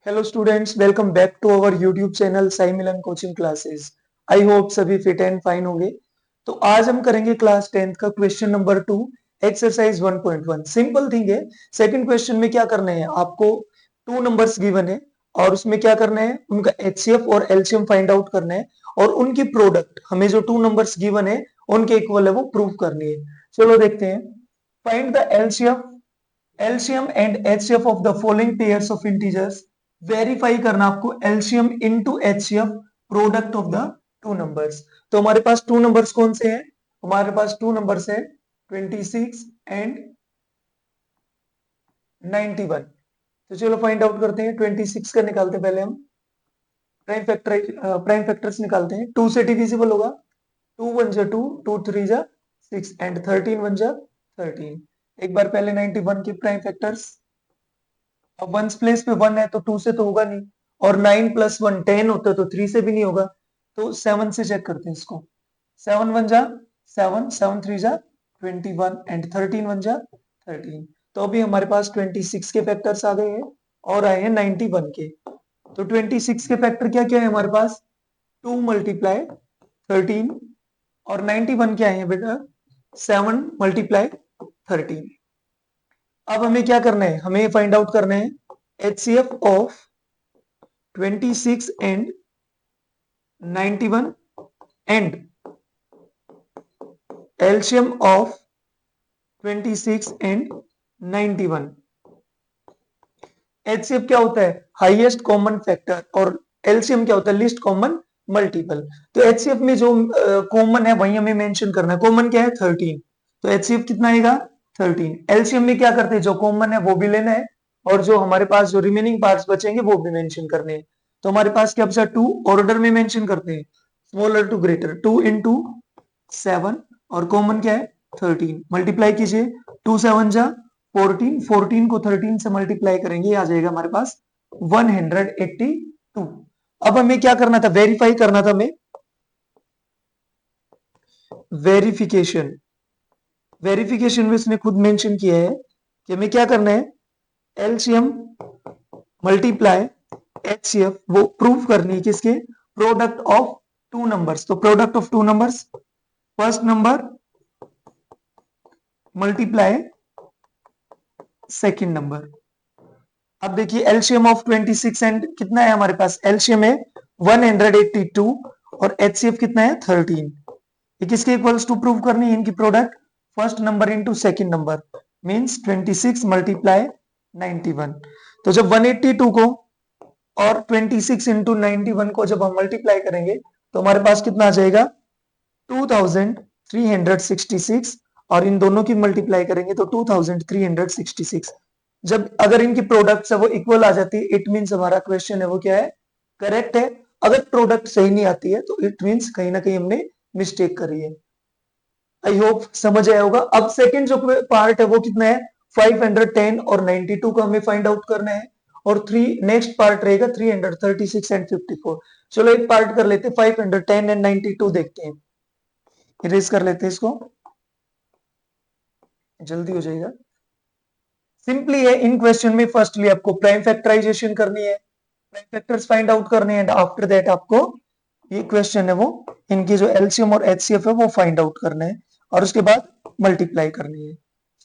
Hello students, welcome back to our YouTube channel Sai Milan coaching classes. I hope सभी fit and fine होंगे। तो आज हम करेंगे क्लास 10th का question number 2, exercise 1.1। Simple thing है। सेकंड क्वेश्चन में क्या करना है, आपको टू नंबर्स गिवन है और उसमें क्या करना है, उनका एचसीएफ और एलसीएम फाइंड आउट करना है और उनकी प्रोडक्ट हमें जो टू नंबर्स गिवन है उनके इक्वल है वो प्रूव करनी है। चलो देखते हैं। Find the LCM and HCF of the following pairs of integers. Verify करना आपको LCM into HCF, product of the two numbers. तो हमारे पास टू नंबर्स कौन से हैं? हमारे पास टू नंबर्स है 26 एंड 91। तो चलो फाइंड आउट करते हैं। 26 का निकालते हैं पहले हम। प्राइम फैक्टर्स निकालते हैं। 2 से डिविजिबल होगा, 2 1 जा 2, 2 3 जा 6 एंड 13 1 जा 13। एक बार पहले 91 के प्राइम फैक्टर्स। अब वंस प्लेस पे 1 है तो 2 से तो होगा नहीं, और 9 प्लस 1 10 होता है तो 3 से भी नहीं होगा। तो 7 से चेक करते हैं इसको। 7 1 जा 7, 7 3 जा 21 एंड 13 1 जा 13। तो अभी हमारे पास 26 के फैक्टर्स आ गए हैं और आए हैं 91 के। तो 26 के फैक्टर क्या क्या है हमारे पास? 2 मल्टीप्लाई 13, और 91 क्या है बेटा? 7 मल्टीप्लाई 13। अब हमें क्या करना है, हमें फाइंड आउट करना है HCF of 26 and 91 and LCM of 26 and 91। HCF क्या होता है? हाईएस्ट कॉमन फैक्टर, और LCM क्या होता है? Least common multiple. तो HCF में जो कॉमन है वही हमें मेंशन करना है। कॉमन क्या है? 13। तो HCF कितना आएगा? 13। LCM में क्या करते हैं, जो कॉमन है वो भी लेना है और जो हमारे पास जो रिमेनिंग पार्ट्स बचेंगे वो भी मेंशन करने हैं। तो हमारे पास क्या बचा? 2 ऑर्डर में मेंशन करते हैं, स्मॉलर टू ग्रेटर। 2 इंटू 7 और कॉमन क्या है? 13। मल्टीप्लाई कीजिए, 2 7 जा 14, 14 को 13 से मल्टीप्लाई करेंगे, आ जाएगा हमारे पास 182। अब हमें क्या करना था? वेरीफाई करना था हमें। वेरिफिकेशन में उसने खुद मेंशन किया है कि हमें क्या करना है, एलसीएम मल्टीप्लाई एचसीएफ वो प्रूफ करनी है किसके? Product of two numbers. तो product of two numbers, first number multiply second number. अब देखिए एलसीएम ऑफ 26 एंड कितना है हमारे पास? एलसीएम है 182 और एचसीएफ कितना है? 13। ये किसके इक्वल्स टू प्रूव करनी है? इनकी product first number into second number, means 26 multiply 91। तो जब 182 को और 26 इंटू 91 को जब हम मल्टीप्लाई करेंगे तो हमारे पास कितना आ जाएगा? 2366। और इन दोनों की मल्टीप्लाई करेंगे तो 2366। जब अगर इनकी प्रोडक्ट है वो इक्वल आ जाती है, इट मींस हमारा क्वेश्चन है वो क्या है? करेक्ट है। अगर प्रोडक्ट सही नहीं आती है तो इट मींस कहीं ना कहीं हमने मिस्टेक करी है। आई होप समझ आया होगा। अब सेकंड जो पार्ट है वो कितना है? 510 और 92 का हमें फाइंड आउट करना है, और थ्री नेक्स्ट पार्ट रहेगा 336 एंड 54। चलो एक पार्ट कर लेते हैं, 510 एंड 92 देखते हैं। इरेज कर लेते हैं इसको, जल्दी हो जाएगा। सिंपली है, इन क्वेश्चन में फर्स्टली आपको प्राइम फैक्टराइजेशन करनी है, प्राइम फैक्टर्स फाइंड आउट करने हैं, एंड आफ्टर दैट आपको ये क्वेश्चन है वो इनकी जो एलसीएम और एचसीएफ है वो फाइंड आउट करना है और उसके बाद मल्टीप्लाई करनी है।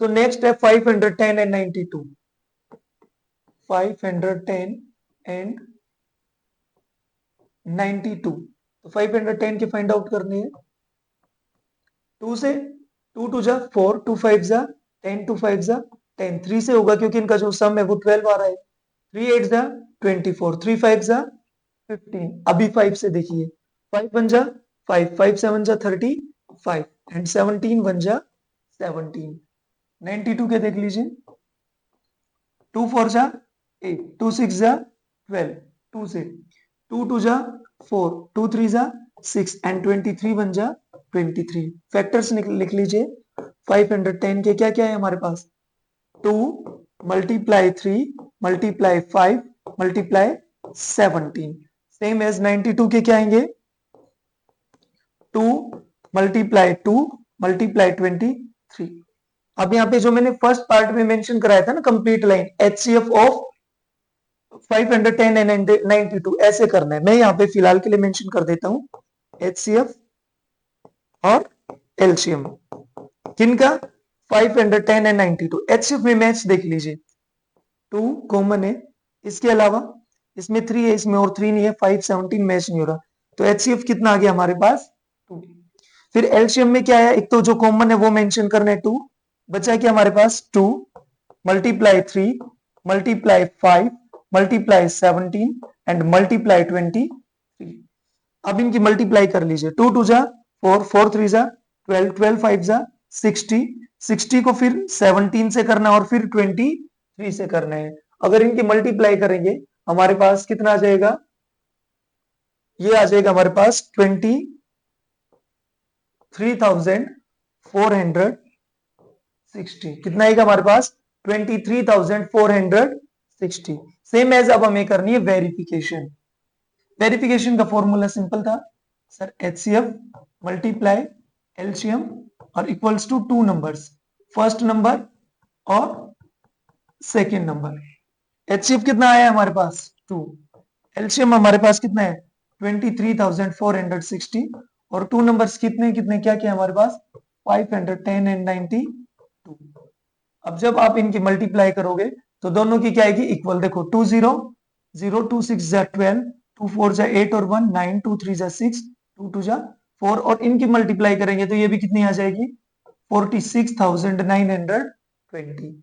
सो नेक्स्ट है 510 एंड 92। 510 एंड 92। तो 510 के फाइंड आउट करनी है। 2 से 2 2 जा 4, 2 5 जा 10, 2 5 जा 10। 3 से होगा क्योंकि इनका जो सम है वो 12 आ रहा है। 3 8 जा 24, 3 5 जा 15। अभी 5 से देखिए, 5 1 जा 5, 5 7 जा 35 एंड 17 1 जा 17। 92 के देख लीजिए, 2 4 जा 8, 2 6 जा 12, 2 से 2 2 जा 4, 2 3 जा 6 एंड 23 1 जा 23। फैक्टर्स लिख लीजिए। 510 के क्या क्या है हमारे पास? 2 multiply 3 multiply 5 multiply 17। Same as 92 के क्या आएंगे? 2 मल्टीप्लाई 2 मल्टीप्लाई 23। अब यहाँ पे जो मैंने फर्स्ट पार्ट में मेंशन कराया था ना, complete line, HCF of 510 and 92 ऐसे करना है। मैं यहाँ पे फिलहाल के लिए मेंशन कर देता हूँ HCF और एलसीएम किनका 510 एंड 92। HCF में मैच देख लीजिए 2 कॉमन है, इसके अलावा इसमें 3 है, इसमें और 3 नहीं है, 5 17 मैच नहीं हो रहा, तो HCF कितना आ गया हमारे पास 2। फिर एलसीएम में क्या है, एक तो जो कॉमन है वो मेंशन करना है 2, बचा क्या हमारे पास 2 multiply 3 multiply 5 multiply 17 and multiply 23। अब इनकी मल्टीप्लाई कर लीजिए, 2 2 जा 4 4 3 जा 12 12 5 जा 60 60 को फिर 17 से करना और फिर 23 से करना है। अगर इनकी मल्टीप्लाई करेंगे हमारे पास कितना आ जाएगा, ये आ जाएगा हमारे पास 23,460। कितना आएगा हमारे पास 23,460। सेम एज अब हमें करनी है वेरिफिकेशन। वेरिफिकेशन का फॉर्मूला सिंपल था सर, HCF मल्टीप्लाई एलसीएम और equals to 2 numbers, first number और सेकेंड नंबर। HCF कितना आया हमारे पास 2, एलसीएम हमारे पास कितना है 23,460 और 2 नंबर्स कितने कितने क्या क्या हमारे पास 510 एंड 92। अब जब आप इनकी मल्टीप्लाई करोगे तो दोनों की क्या आएगी इक्वल, देखो 2 0 0 2 6 जा 12 2 4 जा 8 और 1 9 2 3 जा 6 2 2 जा 4 और इनकी मल्टीप्लाई करेंगे तो ये भी कितनी आ जाएगी 46,920।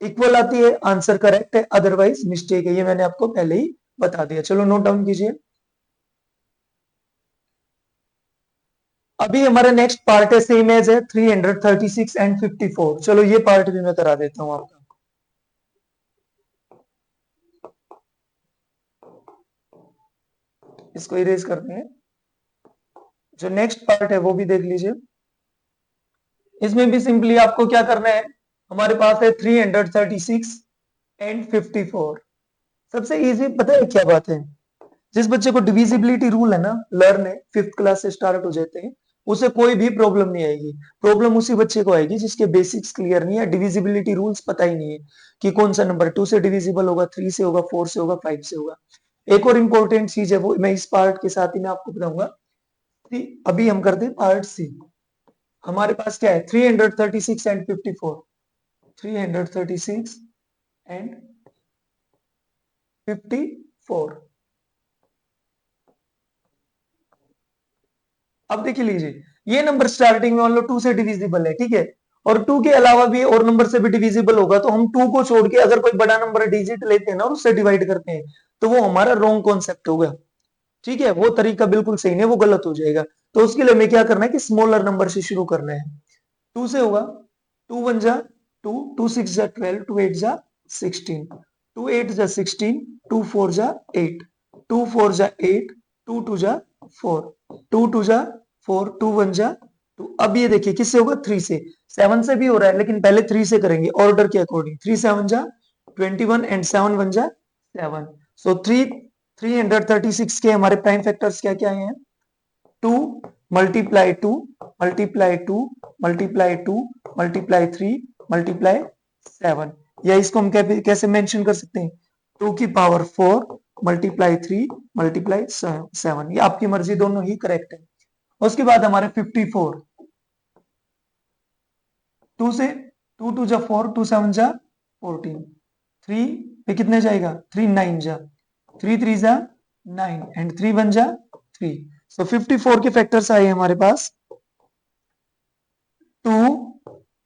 इक्वल आती है, आंसर करेक्ट है, अदरवाइज मिस्टेक है, ये मैंने आपको पहले ही बता दिया। चलो नोट डाउन कीजिए। अभी हमारा नेक्स्ट पार्ट है सेम एज है 336 एंड 54। चलो ये पार्ट भी मैं करा देता हूं आपका। इसको इरेज करते हैं। जो नेक्स्ट पार्ट है वो भी देख लीजिए। इसमें भी सिंपली आपको क्या करना है, हमारे पास है 336 एंड 54। सबसे इजी पता है क्या बात है, जिस बच्चे को डिविजिबिलिटी रूल है ना लर्न है, 5th क्लास से स्टार्ट हो जाते हैं, उसे कोई भी प्रॉब्लम नहीं आएगी। प्रॉब्लम उसी बच्चे को आएगी जिसके बेसिक्स क्लियर नहीं है, डिविजिबिलिटी रूल्स पता ही नहीं है कि कौन सा नंबर 2 से डिविजिबल होगा, 3 से होगा, 4 से होगा, 5 से होगा। एक और इंपॉर्टेंट चीज है वो मैं इस पार्ट के साथ ही मैं आपको बताऊंगा। अभी हम करते हैं पार्ट सी। हमारे पास क्या है 336 एंड 54, 336 एंड 54। अब देखिए लीजिए, ये नंबर स्टार्टिंग में मान लो 2 से डिविजिबल है, ठीक है, और 2 के अलावा भी और नंबर से भी डिविजिबल होगा, तो हम 2 को छोड़ के अगर कोई बड़ा नंबर डिजिट लेते हैं ना और उससे डिवाइड करते हैं तो वो हमारा रॉन्ग कॉन्सेप्ट होगा, ठीक है, वो तरीका बिल्कुल सही नहीं, वो गलत हो जाएगा। तो उसके लिए हमें क्या करना है कि स्मॉलर नंबर से शुरू करना है। 2 से होगा 2 1 जा 2 2 6 जा 12 2 8 जा 16 2 8 जा 16 2 4 जा 8 2 4 जा 8 2 2 जा 4 2 2 जा 4 2 1 जा 2। अब ये देखिए किससे होगा 3 से, 7 से भी हो रहा है लेकिन पहले 3 से करेंगे ऑर्डर के अकॉर्डिंग। 3 7 जा 21 एंड 7 1 जा 7। सो 336 के हमारे प्राइम फैक्टर्स क्या क्या हैं 2 multiply 2 multiply 2 multiply 2 multiply 3 multiply 7, या इसको हम कैसे मेंशन कर सकते हैं 2 की पावर 4 मल्टीप्लाई 3 मल्टीप्लाई 7, ये आपकी मर्जी, दोनों ही करेक्ट है। उसके बाद हमारे 54, 2 से 2 2 जा 4 2 7 जा 14 3 पे कितने जाएगा 3 9 जा 3 3 जा 9 एंड 3 1 जा 3। सो 54 के फैक्टर्स आए हमारे पास 2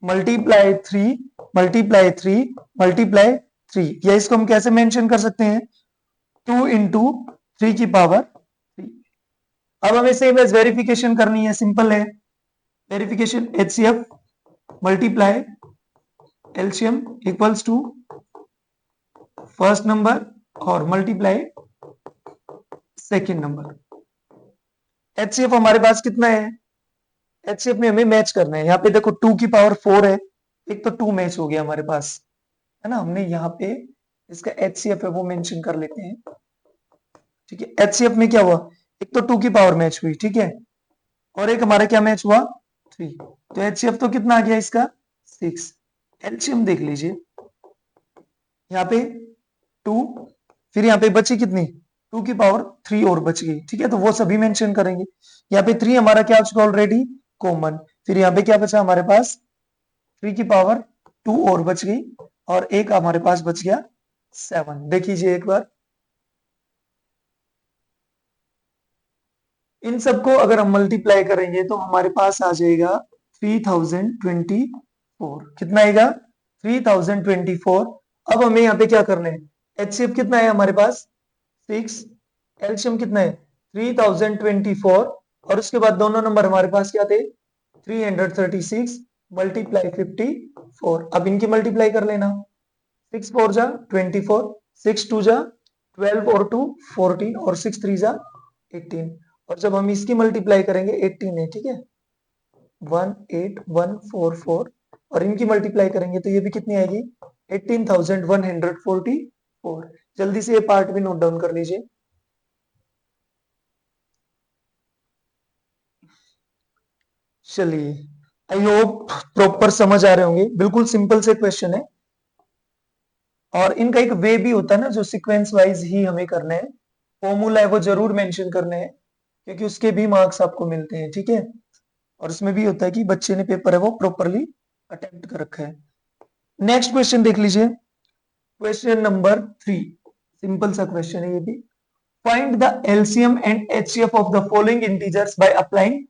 मल्टीप्लाई 3 मल्टीप्लाई 3 मल्टीप्लाई 3, या इसको हम कैसे मेंशन कर सकते हैं 2 इंटू 3 की पावर 3। अब हमें सेम एज वेरिफिकेशन करनी है, सिंपल है verification. HCF multiply LCM equals to first number और मल्टीप्लाई सेकेंड नंबर। HCF हमारे पास कितना है, HCF में हमें मैच करना है। यहाँ पे देखो 2 की पावर 4 है, एक तो 2 मैच हो गया हमारे पास, है ना, हमने यहाँ पे इसका HCF है वो मेंशन कर लेते हैं, ठीक है। HCF में क्या हुआ, एक तो 2 की पावर मैच हुई, ठीक है, और एक हमारा क्या मैच हुआ 3, तो HCF तो कितना आ गया इसका 6। एलसीएम देख लीजिए, यहाँ पे 2 फिर यहाँ पे बची कितनी 2 की पावर 3 और बच गई, ठीक है, तो वो सभी मेंशन करेंगे। यहाँ पे 3 हमारा क्या हो चुका ऑलरेडी कॉमन, फिर यहाँ पे क्या बचा हमारे पास 3 की पावर 2 और बच गई, और एक हमारे पास बच गया 7। देखिए एक बार इन सबको अगर हम मल्टीप्लाई करेंगे तो हमारे पास आ जाएगा 3024। कितना आएगा 3024। अब हमें यहाँ पे क्या करना है, एचसीएफ कितना है हमारे पास 6, एलसीएम कितना है 3024, और उसके बाद दोनों नंबर हमारे पास क्या थे 336 मल्टीप्लाई 54। अब इनकी मल्टीप्लाई कर लेना, 6 4 जा 24, 6 2 जा 12 और 2 14, और 6 3 जा 18। और जब हम इसकी मल्टीप्लाई करेंगे 18 है, ठीक है 18144, और इनकी मल्टीप्लाई करेंगे तो ये भी कितनी आएगी 18,144। जल्दी से ये पार्ट भी नोट डाउन कर लीजिए। चलिए आई होप प्रॉपर समझ आ रहे होंगे, बिल्कुल सिंपल से क्वेश्चन है, और इनका एक वे भी होता है ना जो सीक्वेंस वाइज ही हमें करना है, फॉर्मूला है वो जरूर मेंशन करना है, क्योंकि उसके भी मार्क्स आपको मिलते हैं, ठीक है, और उसमें भी होता है कि बच्चे ने पेपर है वो प्रॉपरली अटेम्प्ट कर रखा है। नेक्स्ट क्वेश्चन देख लीजिए, क्वेश्चन नंबर 3, सिंपल सा क्वेश्चन है ये भी। Find the LCM and HCF of the following integers by applying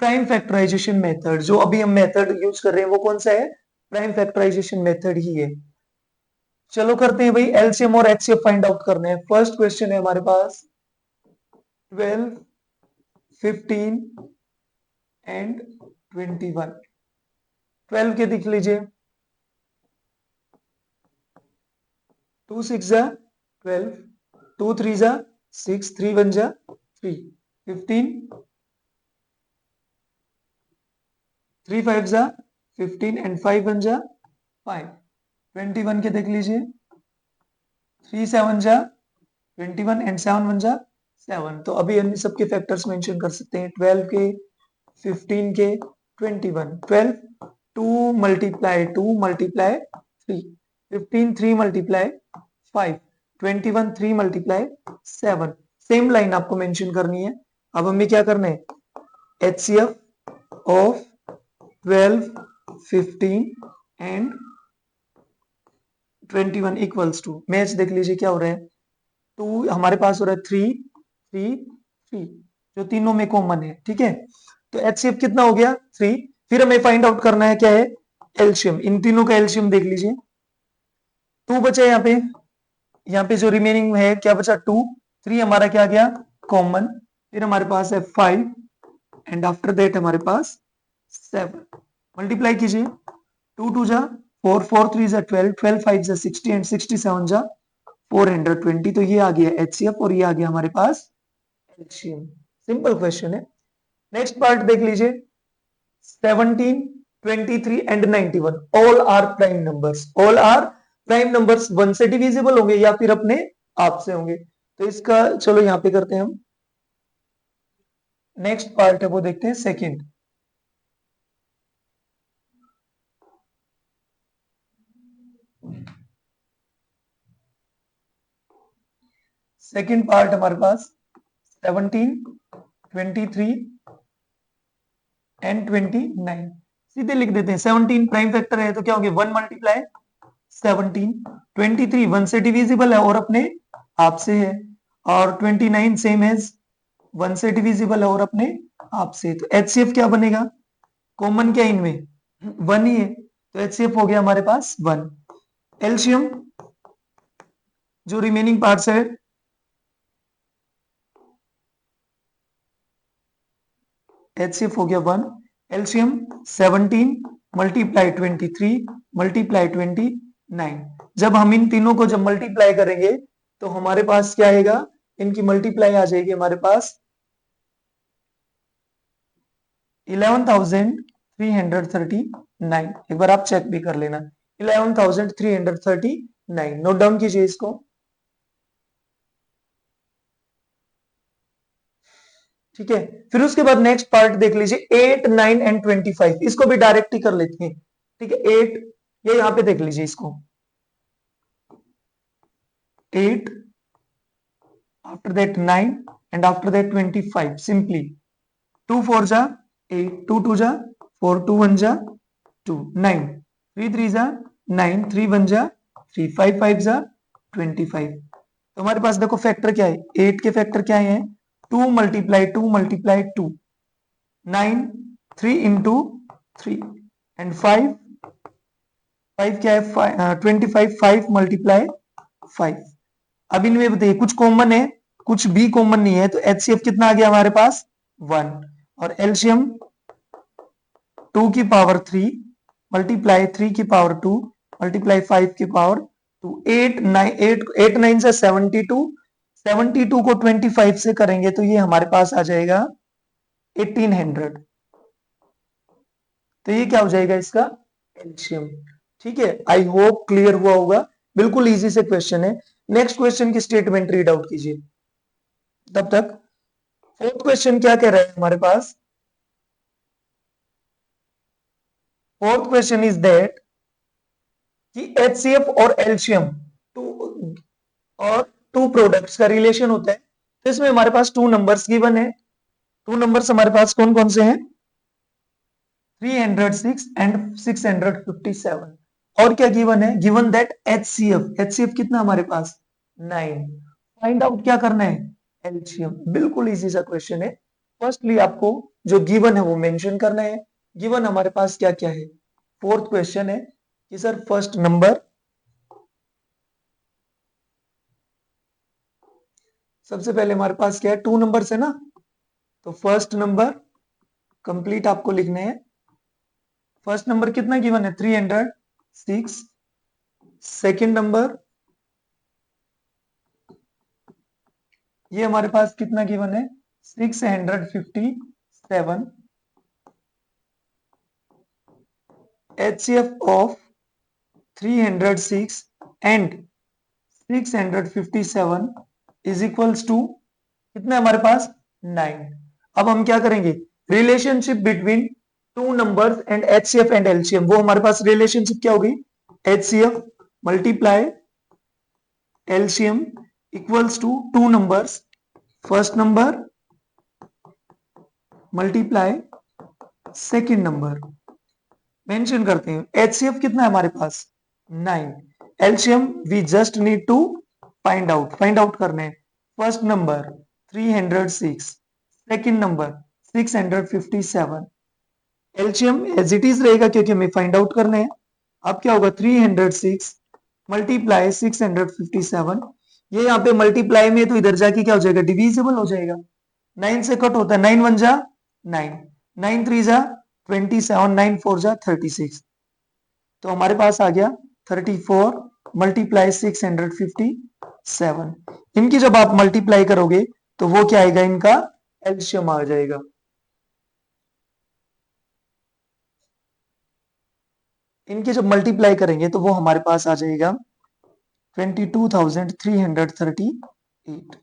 prime factorization method. जो अभी हम मेथड यूज कर रहे हैं वो कौन सा है, प्राइम फैक्टराइजेशन मेथड ही है। चलो करते हैं भाई, एलसीएम और एचसीएफ फाइंड आउट करने हैं। फर्स्ट क्वेश्चन है हमारे पास 12 15 एंड 21। 12 के देख लीजिए, 2 6 जा 12, 2 3 जा 6, 3 1 जा 3, 15, 3 5 जा 15 एंड 5 1 जा 5। 21 के देख लीजिए, 3 7 जा 21 एंड 7 1 जा 7। तो अभी अन्य सबके फैक्टर्स मेंशन कर सकते हैं, 12 के 15 के 21। 12 2 multiply 2 multiply 3, 15 3 multiply 5, 21 3 multiply 7। Same line आपको मेंशन करनी है। अब हमें क्या करना है, HCF of 12 15 and 21 equals to, match देख लीजिए क्या हो रहा है, 2 हमारे पास हो रहा है 3 3 3, जो तीनों में कॉमन है, ठीक है, तो एचसीएफ कितना हो गया 3। फिर हमें फाइंड आउट करना है क्या है एलसीएम, इन तीनों का एलसीएम देख लीजिए, 2 बचा यहाँ पे जो रिमेनिंग है क्या बचा 2, 3 हमारा क्या गया कॉमन, फिर हमारे पास है 5 एंड आफ्टर दैट हमारे पास 7। मल्टीप्लाई कीजिए, 2 2 जा 4, 4 3 जा 12, 12 5 जा 60 एंड 67 जा 420। तो ये आ गया एचसीएफ और ये आ गया हमारे पास एलसीएम। सिंपल क्वेश्चन है। नेक्स्ट पार्ट देख लीजिए, 17 23 and 91 all are prime numbers. All are prime numbers 1 से डिविजिबल होंगे या फिर अपने आप से होंगे, तो इसका चलो यहां पे करते हैं हम। नेक्स्ट पार्ट है वो देखते हैं सेकंड। सेकंड पार्ट हमारे पास 17 23 एंड 29। सीधे लिख देते हैं, 17 प्राइम फैक्टर है तो क्या होंगे 1 मल्टीप्लाई 17, 23 1 से डिविजिबल है और अपने आप से है, और 29 सेम एज 1 से डिविजिबल है और अपने आप से। तो एचसीएफ क्या बनेगा, कॉमन क्या इनमें 1 ही है, तो एचसीएफ हो गया हमारे पास 1। एलसीएम जो रिमेनिंग पार्ट्स है, एचसीएफ हो गया 1। LCM 17 multiply 23 multiply 29। जब हम इन तीनों को जब मल्टीप्लाई करेंगे तो हमारे पास क्या आएगा, इनकी मल्टीप्लाई आ जाएगी हमारे पास 11,339। एक बार आप चेक भी कर लेना, 11,339 नोट डाउन कीजिए इसको। ठीक है, फिर उसके बाद नेक्स्ट पार्ट देख लीजिए 8 9 एंड 25। इसको भी डायरेक्ट ही कर लेते हैं, ठीक है 8, ये यहां पे देख लीजिए इसको 8 after that 9 and after that 25 simply 2 4 जा 8 2 2 जा 4 2 1 जा 2 9 3 3 जा 9 3 1 जा 3 5 5 जा 25 तो हमारे पास देखो फैक्टर क्या है 8 के फैक्टर क्या है 2 मल्टीप्लाई 2 मल्टीप्लाई 2 9 3 इंटू 3 एंड 5 5 क्या है 25 5 मल्टीप्लाई 5 अब इनमें बताइए कुछ कॉमन है कुछ भी कॉमन नहीं है तो एचसीएफ कितना आ गया हमारे पास 1 और एलसीएम 2 की पावर 3 मल्टीप्लाई 3 की पावर 2 मल्टीप्लाई 5 की पावर 2 8 9 से 72 72 को 25 से करेंगे तो ये हमारे पास आ जाएगा 1800 तो ये क्या हो जाएगा इसका एलसीएम ठीक है आई होप क्लियर हुआ होगा बिल्कुल इजी से क्वेश्चन है नेक्स्ट क्वेश्चन की स्टेटमेंट रीड आउट कीजिए तब तक फोर्थ क्वेश्चन क्या कह रहा है हमारे पास फोर्थ क्वेश्चन इज दैट कि एचसीएफ और एलसीएम टू प्रोडक्ट्स का रिलेशन होता है तो इसमें हमारे पास टू नंबर्स गिवन है टू नंबर्स हमारे पास कौन कौन से हैं 306 एंड 657 और क्या गिवन है गिवन दैट एचसीएफ कितना हमारे पास 9 फाइंड आउट क्या करना है एलसीएम बिल्कुल इजी सा क्वेश्चन है फर्स्टली आपको जो गिवन है वो मेंशन करना है गिवन हमारे पास क्या क्या है फोर्थ क्वेश्चन है कि सर फर्स्ट नंबर सबसे पहले हमारे पास क्या है टू नंबर्स है ना तो फर्स्ट नंबर कंप्लीट आपको लिखने हैं फर्स्ट नंबर कितना गिवन है 306 सेकंड नंबर ये हमारे पास कितना गिवन है 657 HCF of 306 and 657 is equals to कितना है हमारे पास 9 अब हम क्या करेंगे relationship between two numbers and HCF and LCM वो हमारे पास रिलेशनशिप क्या होगी HCF multiply LCM equals to two numbers first number multiply second number mention करते हैं HCF कितना है हमारे पास 9 LCM we just need to find out करने हैं first number 306 second number 657 LCM as it is रहेगा क्योंकि हमें फाइंड आउट करने हैं अब क्या होगा 306 मल्टीप्लाई 657 ये यहाँ पे मल्टीप्लाई में तो इधर जाके क्या हो जाएगा डिविजिबल हो जाएगा 9 से कट होता है 9 1 जा 9 9 3 जा 27 9 4 जा 36 तो हमारे पास आ गया 34 मल्टीप्लाई 657 इनकी जब आप मल्टीप्लाई करोगे तो वो क्या आएगा इनका एलसीएम आ जाएगा इनके जब मल्टीप्लाई करेंगे तो वो हमारे पास आ जाएगा 22,338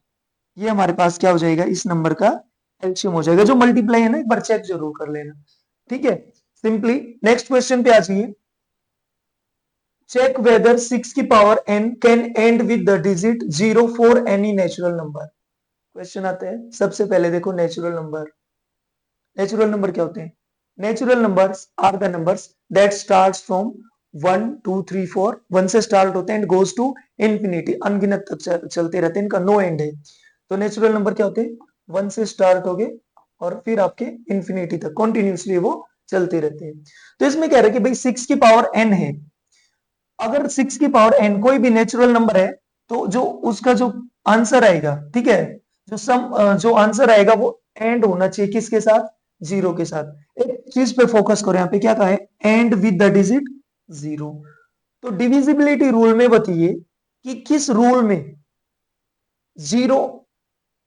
ये हमारे पास क्या हो जाएगा इस नंबर का एलसीएम हो जाएगा जो मल्टीप्लाई है ना एक बार चेक जरूर कर लेना ठीक है सिंपली नेक्स्ट क्वेश्चन पे आ जाइए चेक वेदर 6 की power n can and with the digit 0 for any natural number question आता है सबसे पहले देखो नेचुरल नंबर क्या होते हैं natural numbers are the numbers that starts from 1 2 3 4 1 से स्टार्ट होते हैं एंड गोज टू इंफिनिटी अनगिनत तक चलते रहते हैं इनका नो एंड है तो नेचुरल नंबर क्या होते हैं 1 से स्टार्ट हो गए और फिर आपके इंफिनिटी तक कॉन्टिन्यूसली वो चलते रहते हैं तो इसमें कह रहे हैं कि भाई 6 की पावर n है अगर 6 की पावर n कोई भी नेचुरल नंबर है तो जो उसका जो आंसर आएगा ठीक है जो आंसर आएगा वो एंड होना चाहिए किसके साथ 0 के साथ एक चीज पे फोकस करो यहाँ पे क्या कहा है एंड विद द डिजिट 0 तो डिविजिबिलिटी रूल में बताइए कि किस रूल में 0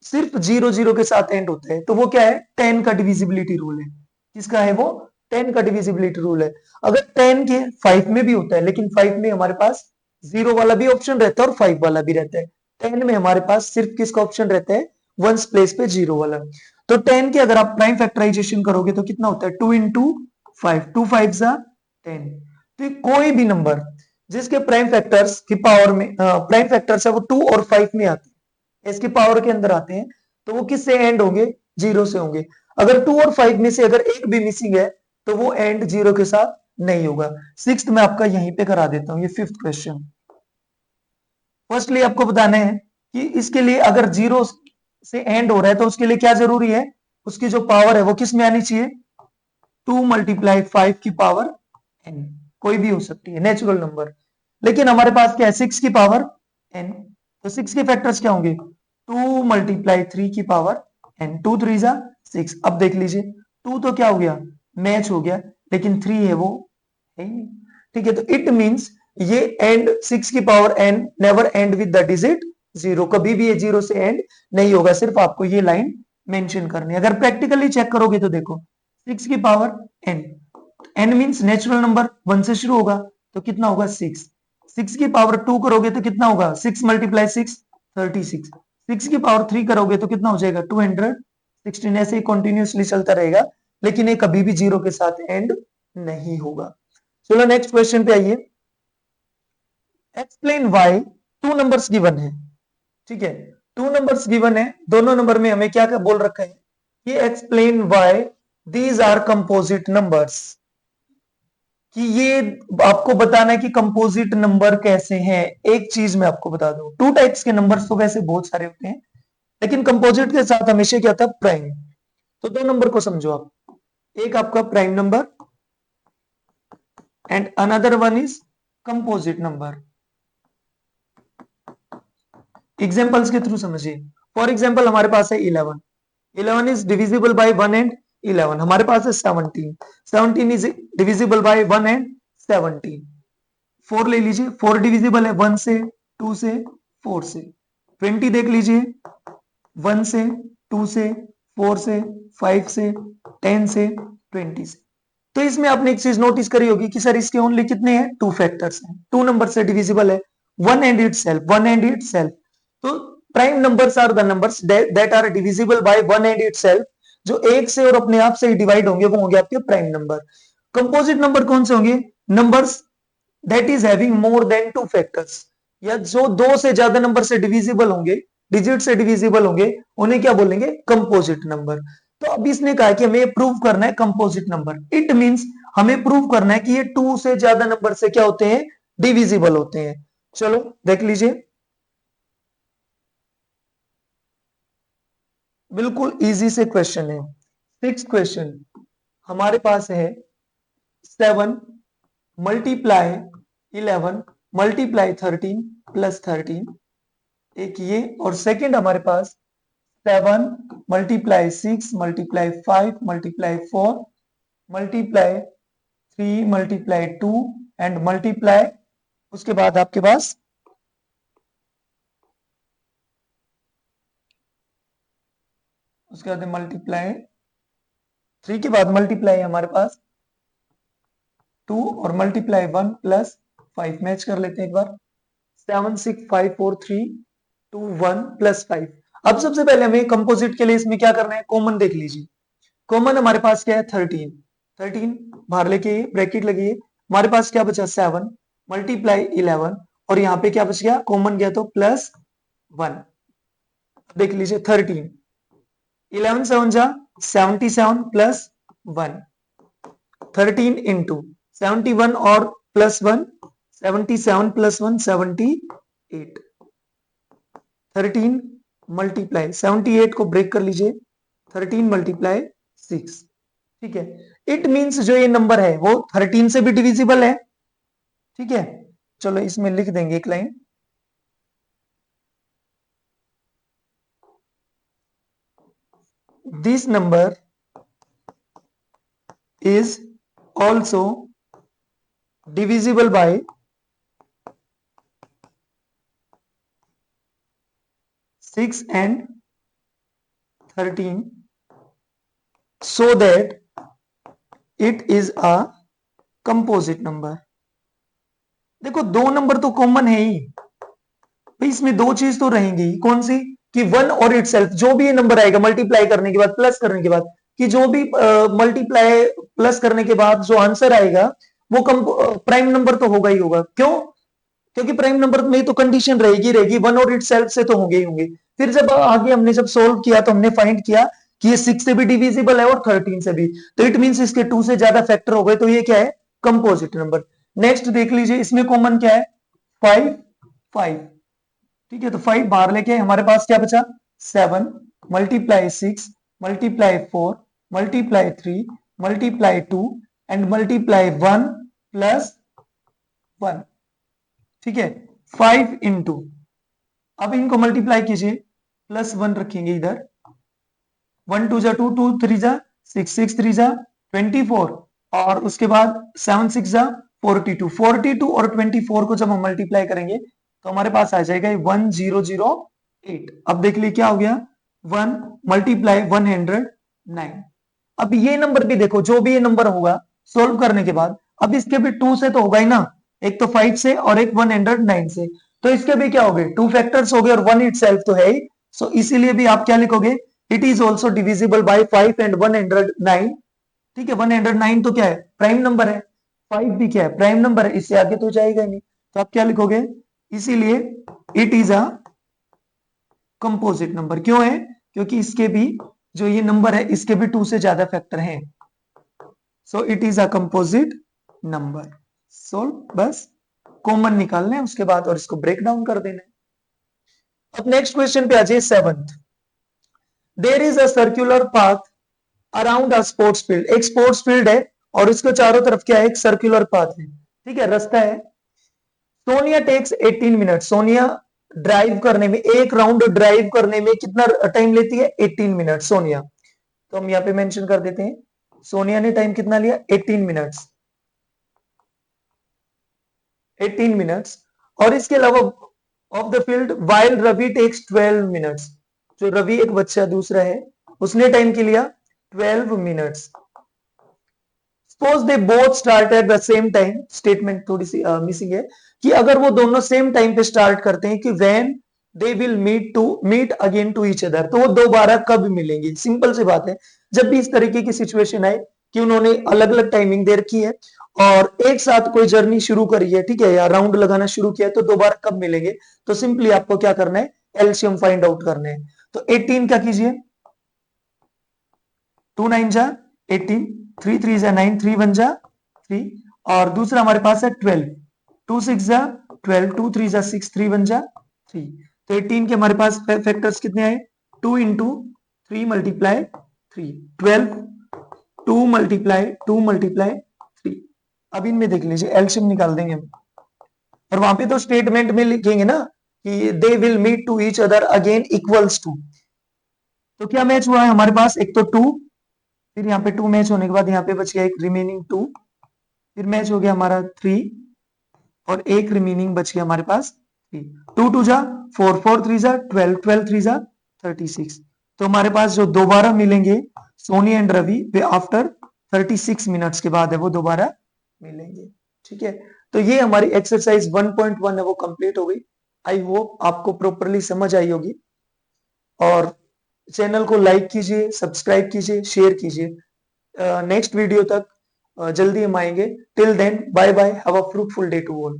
सिर्फ 0 के साथ एंड होता है तो वो क्या है 10 का डिविजिबिलिटी रूल है किसका है वो 10 का डिविजिबिलिटी रूल है अगर 10 के 5 में भी होता है लेकिन 5 में हमारे पास 0 वाला भी ऑप्शन रहता है और 5 वाला भी रहता है 10 में हमारे पास सिर्फ किसका ऑप्शन रहता है वंस प्लेस पे 0 वाला तो 10 के अगर आप प्राइम फैक्टराइजेशन करोगे तो कितना होता है 2 इंटू 5 2 5 जा 10 तो कोई भी नंबर जिसके प्राइम फैक्टर्स की पावर में प्राइम फैक्टर्स है वो 2 और 5 में आते हैं इसके पावर के अंदर आते हैं तो वो किससे एंड होंगे? 0 से होंगे। अगर 2 और 5 में से अगर एक भी मिसिंग है तो वो एंड 0 के साथ नहीं होगा। सिक्स्थ में आपका यहीं पे करा देता हूं, ये फिफ्थ क्वेश्चन। फर्स्टली आपको बताना है कि इसके लिए अगर 0 से एंड हो रहा है तो उसके लिए क्या जरूरी है? उसकी जो पावर है वो किस में आनी चाहिए? 2 मल्टीप्लाई 5 की पावर n, कोई भी हो सकती है, नेचुरल नंबर। लेकिन हमारे पास क्या है? 6 की पावर n, तो 6 के फैक्टर्स क्या होंगे? 2 मल्टीप्लाई 3 की पावर n, 2 3 जा 6। अब देख लीजिए 2 तो क्या हो गया? मैच हो गया, लेकिन 3 है वो है ही नहीं। ठीक है, तो इट मींस ये एंड 6 की power n never and with the digit 0, कभी भी ये 0 से एंड नहीं होगा। सिर्फ आपको ये लाइन मेंशन करनी है। अगर प्रैक्टिकली चेक करोगे तो देखो 6 की power n, n means natural number 1 से शुरू होगा, तो कितना होगा? 6। 6 की पावर 2 करोगे तो कितना होगा? 6 मल्टीप्लाई 6 36। 6 की पावर 3 करोगे तो कितना हो जाएगा? 216। ऐसे ही कंटिन्यूअसली चलता रहेगा, लेकिन ये कभी भी 0 के साथ एंड नहीं होगा। चलो नेक्स्ट क्वेश्चन पे आइए। Explain why two numbers given है। ठीक है, टू नंबर्स गिवन है, दोनों नंबर में हमें क्या क्या बोल रखा है कि explain why these are composite numbers, कि ये आपको बताना है कि कंपोजिट नंबर कैसे हैं। एक चीज मैं आपको बता दूं, टू टाइप्स के नंबर्स तो वैसे बहुत सारे होते हैं, लेकिन कंपोजिट के साथ हमेशा क्या था? प्राइम। तो दो नंबर को समझो आप, एक आपका prime number and another one is composite number. Examples के थ्रू समझिए। फॉर एग्जांपल हमारे पास है 11, 11 इज डिविजिबल बाय 1 एंड 11। हमारे पास है 17, 17 इज डिविजिबल बाय 1 एंड 17। 4 ले लीजिए, 4 डिविजिबल है 1 से, 2 से, 4 से। 20 देख लीजिए, 1 से, 2 से, 4 से, 5 से, 10 से, 20 से। तो इसमें आपने एक चीज नोटिस करी होगी कि सर इसके ओनली कितने हैं? 2 फैक्टर्स हैं, 2 नंबर से डिविजिबल है, 1 एंड इटसेल्फ, 1 एंड इटसेल्फ। तो prime numbers are the numbers that are divisible by 1 and itself. जो एक से और अपने आप से ही डिवाइड होंगे वो होंगे आपके प्राइम नंबर। कंपोजिट नंबर कौन से होंगे? Numbers that is having more than 2 factors, या जो 2 से ज्यादा नंबर से डिविजिबल होंगे, डिजिट से डिविजिबल होंगे, उन्हें क्या बोलेंगे? Composite number. तो अब इसने कहा कि हमें प्रूव करना है कंपोजिट नंबर। इट मींस हमें प्रूव करना है कि ये 2 से ज्यादा नंबर से क्या होते हैं? डिविजिबल होते हैं। चलो देख लीजिए, बिल्कुल इजी से क्वेश्चन है। सिक्स क्वेश्चन हमारे पास है 7 मल्टीप्लाई 11 मल्टीप्लाई 13 प्लस 13, एक ये। और सेकंड हमारे पास 7 multiply 6 multiply 5 multiply 4 multiply 3 multiply 2 and multiply, उसके बाद आपके पास उसके बाद मल्टीप्लाई 3 के बाद मल्टीप्लाई हमारे पास 2 और मल्टीप्लाई 1 प्लस 5। मैच कर लेते हैं एक बार। 7 6 5 4 3 2 1 प्लस 5। अब सबसे पहले हमें कंपोजिट के लिए इसमें क्या करना है? कॉमन देख लीजिए। कॉमन हमारे पास क्या है? 13, 13 बाहर लेके ब्रैकेट लगी है। हमारे पास क्या बचा? 7 मल्टीप्लाई 11, और यहाँ पे क्या बच गया? कॉमन गया तो प्लस 1। देख लीजिए 13, 11 7 जा 77 प्लस 1, 13 इंटू 71 और प्लस 1, 77 प्लस 1 78। 13 मल्टीप्लाई 78 को ब्रेक कर लीजिए, 13 मल्टीप्लाई 6। ठीक है, इट मींस जो ये नंबर है वो 13 से भी डिविजिबल है। ठीक है, चलो इसमें लिख देंगे एक line, this number is also divisible by 6 and 13 so that it is a composite number। देखो दो नंबर तो कॉमन है ही भाई, इसमें दो चीज तो रहेंगी। कौन सी? कि 1 और इटसेल्फ, जो भी ये नंबर आएगा मल्टीप्लाई करने के बाद, प्लस करने के बाद, कि जो भी मल्टीप्लाई प्लस करने के बाद जो आंसर आएगा वो प्राइम नंबर तो होगा ही होगा। क्यों? क्योंकि प्राइम नंबर में तो कंडीशन रहेगी वन और इट सेल्फ से तो होंगे ही होंगे। फिर जब आगे हमने जब सोल्व किया तो हमने फाइंड किया कि ये 6 से भी डिविजिबल है और 13 से भी, तो इट मींस इसके 2 से ज्यादा फैक्टर हो गए, तो ये क्या है, कंपोजिट नंबर। नेक्स्ट देख लीजिए, इसमें कॉमन क्या है, 5 5। ठीक है, तो 5 बाहर लेके हमारे पास क्या बचा, 7 multiply 6 multiply 4 multiply 3 multiply 2 and multiply 1 plus 1। ठीक है, 5 इंटू, अब इनको मल्टीप्लाई कीजिए, प्लस 1 रखेंगे इधर, 1 2 जा 2 2 3 जा 6 6 3 जा 24, और उसके बाद 7 6 जा 42 42 और 24 को जब हम मल्टीप्लाई करेंगे तो हमारे पास आ जाएगा 1008। अब देख ली क्या हो गया, 1 मल्टीप्लाई 109। अब ये नंबर भी देखो, जो भी ये नंबर होगा सोल्व करने के बाद, अब इसके भी 2 से तो होगा ही ना, एक तो 5 से और एक 109 से, तो इसके भी क्या हो गए, 2 फैक्टर्स हो गए और 1 इटसेल्फ तो है ही। सो इसीलिए भी आप क्या लिखोगे, it is also divisible by 5 and 109। ठीक है, 109 तो क्या है, प्राइम नंबर है, 5 भी क्या है, प्राइम नंबर है, इससे आगे तो जाएगा ही नहीं, तो आप क्या लिखोगे, इसीलिए it is a composite number. क्यों है, क्योंकि इसके भी जो ये नंबर है इसके भी 2 से ज्यादा फैक्टर हैं, so it is a composite number. Solve, बस कॉमन निकालना है उसके बाद और इसको ब्रेक डाउन कर देना है। अब नेक्स्ट क्वेश्चन पे आ जाइए, 7th। There is a circular path around a sports field. एक स्पोर्ट्स फील्ड है और इसके चारों तरफ क्या है, एक सर्कुलर पाथ है, ठीक है, रास्ता है। Sonia takes 18 minute, Sonia drive करने में, एक राउंड ड्राइव करने में कितना टाइम लेती है, 18 मिनट सोनिया। तो हम यहाँ पे मेंशन कर देते हैं, सोनिया ने टाइम कितना लिया, 18 मिनट्स, 18 मिनट्स। और इसके अलावा of the field while Ravi takes 12 minutes, जो रवि एक बच्चा दूसरा है उसने टाइम के लिया 12 minutes. Suppose they both start at the same time, statement थोड़ी सी मिसिंग है, कि अगर वो दोनों सेम टाइम पे स्टार्ट करते हैं कि when they will meet again to each other, तो वो दोबारा कब मिलेंगे। सिंपल सी बात है, जब भी इस तरीके की सिचुएशन आए कि उन्होंने अलग अलग टाइमिंग दे रखी है और एक साथ कोई जर्नी शुरू करी है, ठीक है, या राउंड लगाना शुरू किया है, तो दोबारा कब मिलेंगे, तो सिंपली आपको क्या करना है, एलसीएम फाइंड आउट करना है। तो 18 क्या कीजिए, 2 9 जा 18, 3 3 जा 9, 3 1 जा 3, और दूसरा हमारे पास है 12, 2 6 जा 12, 2 3 जा 6, 3 1 जा 3। तो 18 के हमारे पास फैक्टर्स कितने आए, 2 इंटू 3 मल्टीप्लाई 3, 12, 2 मल्टीप्लाई 2 मल्टीप्लाई 3। अब इनमें देख लीजिए, एलसीएम निकाल देंगे हम, और वहां पे तो स्टेटमेंट में लिखेंगे ना कि they will meet to each other again equals to. तो क्या मैच हुआ है हमारे पास, एक तो 2, फिर यहाँ पे 2 मैच होने के बाद यहाँ पे बच गया एक रिमेनिंग 2, फिर मैच हो गया हमारा 3, और एक रिमेनिंग बच गया हमारे पास 3। 2 2 जा 4, 4 3 जा 12, 12 3 जा 36। तो हमारे पास जो दोबारा मिलेंगे सोनी एंड रवि, वे आफ्टर 36 मिनट्स के बाद है वो दोबारा मिलेंगे। ठीक है, तो ये हमारी एक्सरसाइज 1.1 है वो कंप्लीट हो गई। आई होप आपको प्रॉपरली समझ आई होगी, और चैनल को लाइक कीजिए, सब्सक्राइब कीजिए, शेयर कीजिए। नेक्स्ट वीडियो तक जल्दी हम आएंगे। Till then bye bye, have a fruitful day to all.